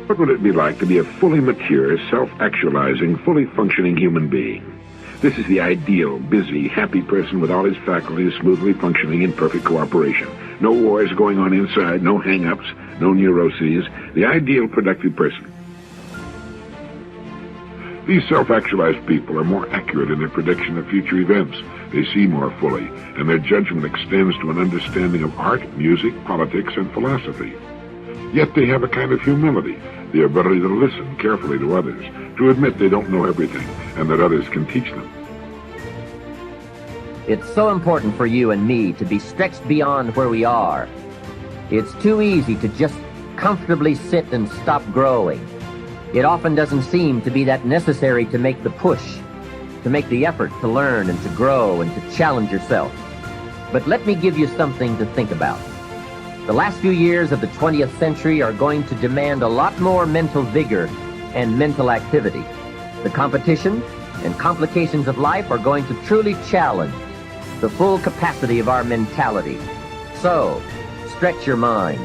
What would it be like to be a fully mature, self-actualizing, fully functioning human being? This is the ideal, busy, happy person with all his faculties smoothly functioning in perfect cooperation. No wars going on inside, no hang-ups, no neuroses. The ideal productive person. These self-actualized people are more accurate in their prediction of future events. They see more fully, and their judgment extends to an understanding of art, music, politics, and philosophy. Yet they have a kind of humility, the ability to listen carefully to others, to admit they don't know everything, and that others can teach them. It's so important for you and me to be stretched beyond where we are. It's too easy to just comfortably sit and stop growing. It often doesn't seem to be that necessary to make the push, to make the effort to learn and to grow and to challenge yourself. But let me give you something to think about. The last few years of the 20th century are going to demand a lot more mental vigor and mental activity. The competition and complications of life are going to truly challenge the full capacity of our mentality. So, stretch your mind.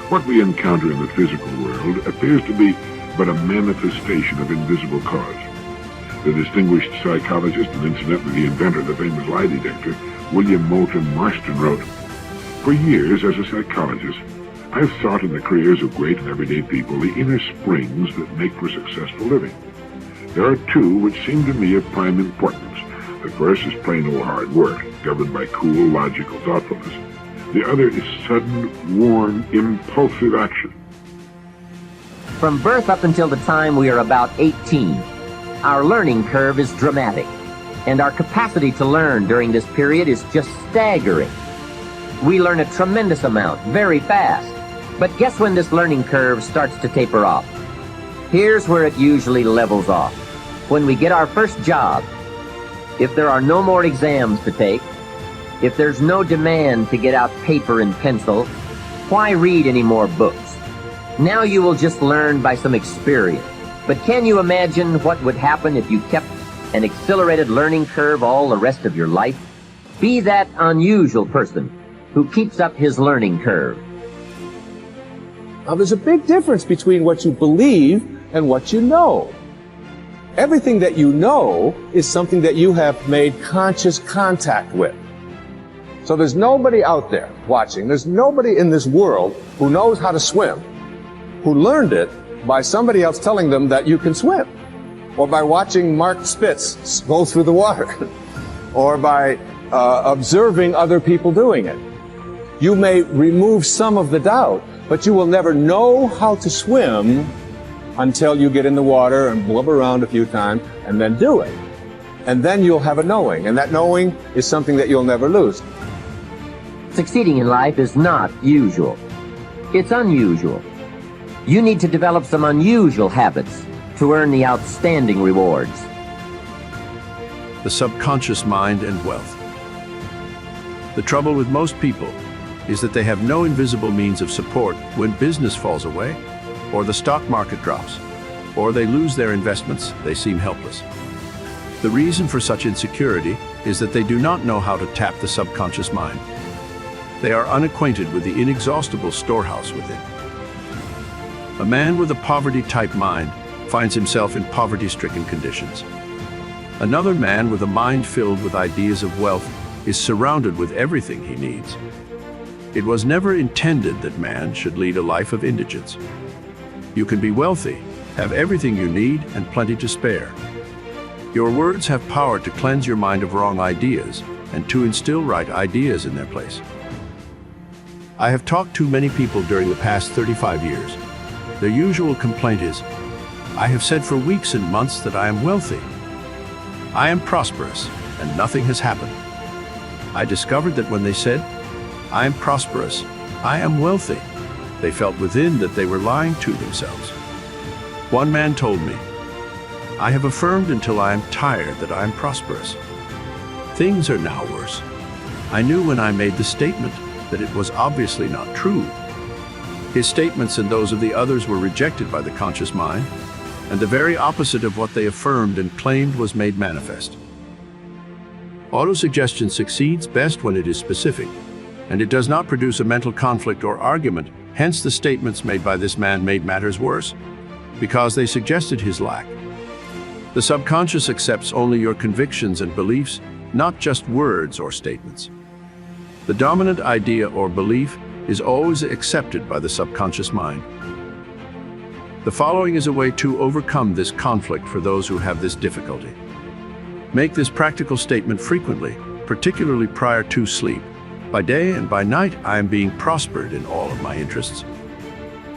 What we encounter in the physical world appears to be but a manifestation of invisible cause. The distinguished psychologist and incidentally the inventor of the famous lie detector, William Moulton Marston, wrote, "For years as a psychologist, I've sought in the careers of great and everyday people the inner springs that make for successful living. There are two which seem to me of prime importance. The first is plain old hard work, governed by cool, logical thoughtfulness. The other is sudden, warm, impulsive action." From birth up until the time we are about 18, our learning curve is dramatic, and our capacity to learn during this period is just staggering. We learn a tremendous amount, very fast. But guess when this learning curve starts to taper off? Here's where it usually levels off. When we get our first job. If there are no more exams to take, if there's no demand to get out paper and pencil, why read any more books? Now you will just learn by some experience. But can you imagine what would happen if you kept an accelerated learning curve all the rest of your life? Be that unusual person who keeps up his learning curve. Now, there's a big difference between what you believe and what you know. Everything that you know is something that you have made conscious contact with. So there's nobody out there watching, there's nobody in this world who knows how to swim, who learned it by somebody else telling them that you can swim, or by watching Mark Spitz go through the water, or by observing other people doing it. You may remove some of the doubt, but you will never know how to swim until you get in the water and blub around a few times and then do it. And then you'll have a knowing, and that knowing is something that you'll never lose. Succeeding in life is not usual. It's unusual. You need to develop some unusual habits to earn the outstanding rewards. The subconscious mind and wealth. The trouble with most people is that they have no invisible means of support when business falls away, or the stock market drops, or they lose their investments. They seem helpless. The reason for such insecurity is that they do not know how to tap the subconscious mind. They are unacquainted with the inexhaustible storehouse within. A man with a poverty-type mind finds himself in poverty-stricken conditions. Another man with a mind filled with ideas of wealth is surrounded with everything he needs. It was never intended that man should lead a life of indigence. You can be wealthy, have everything you need, and plenty to spare. Your words have power to cleanse your mind of wrong ideas and to instill right ideas in their place. I have talked to many people during the past 35 years. Their usual complaint is, "I have said for weeks and months that I am wealthy. I am prosperous, and nothing has happened." I discovered that when they said, "I am prosperous, I am wealthy," they felt within that they were lying to themselves. One man told me, "I have affirmed until I am tired that I am prosperous. Things are now worse. I knew when I made the statement that it was obviously not true." His statements and those of the others were rejected by the conscious mind, and the very opposite of what they affirmed and claimed was made manifest. Autosuggestion succeeds best when it is specific, and it does not produce a mental conflict or argument. Hence, the statements made by this man made matters worse, because they suggested his lack. The subconscious accepts only your convictions and beliefs, not just words or statements. The dominant idea or belief is always accepted by the subconscious mind. The following is a way to overcome this conflict for those who have this difficulty. Make this practical statement frequently, particularly prior to sleep. By day and by night, I am being prospered in all of my interests.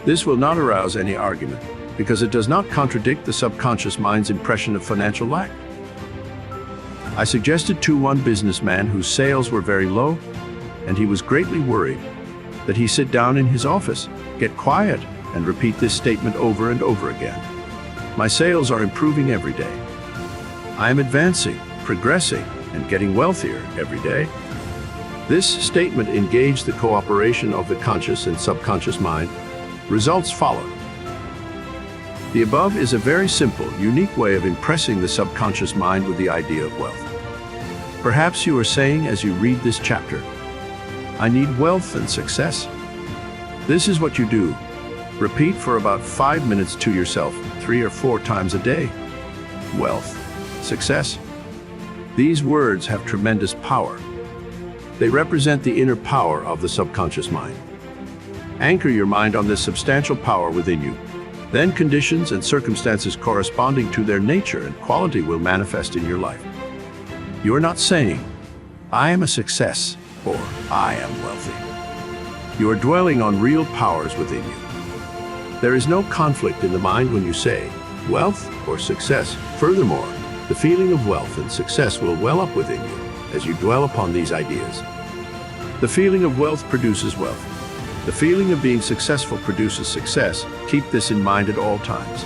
This will not arouse any argument, because it does not contradict the subconscious mind's impression of financial lack. I suggested to one businessman whose sales were very low, and he was greatly worried, that he sit down in his office, get quiet, and repeat this statement over and over again. My sales are improving every day. I am advancing, progressing, and getting wealthier every day. This statement engaged the cooperation of the conscious and subconscious mind. Results followed. The above is a very simple, unique way of impressing the subconscious mind with the idea of wealth. Perhaps you are saying as you read this chapter, I need wealth and success. This is what you do. Repeat for about 5 minutes to yourself, 3 or 4 times a day. Wealth, success. These words have tremendous power. They represent the inner power of the subconscious mind. Anchor your mind on this substantial power within you. Then conditions and circumstances corresponding to their nature and quality will manifest in your life. You are not saying, I am a success, or I am wealthy. You are dwelling on real powers within you. There is no conflict in the mind when you say wealth or success. Furthermore, the feeling of wealth and success will well up within you as you dwell upon these ideas. The feeling of wealth produces wealth. The feeling of being successful produces success. Keep this in mind at all times.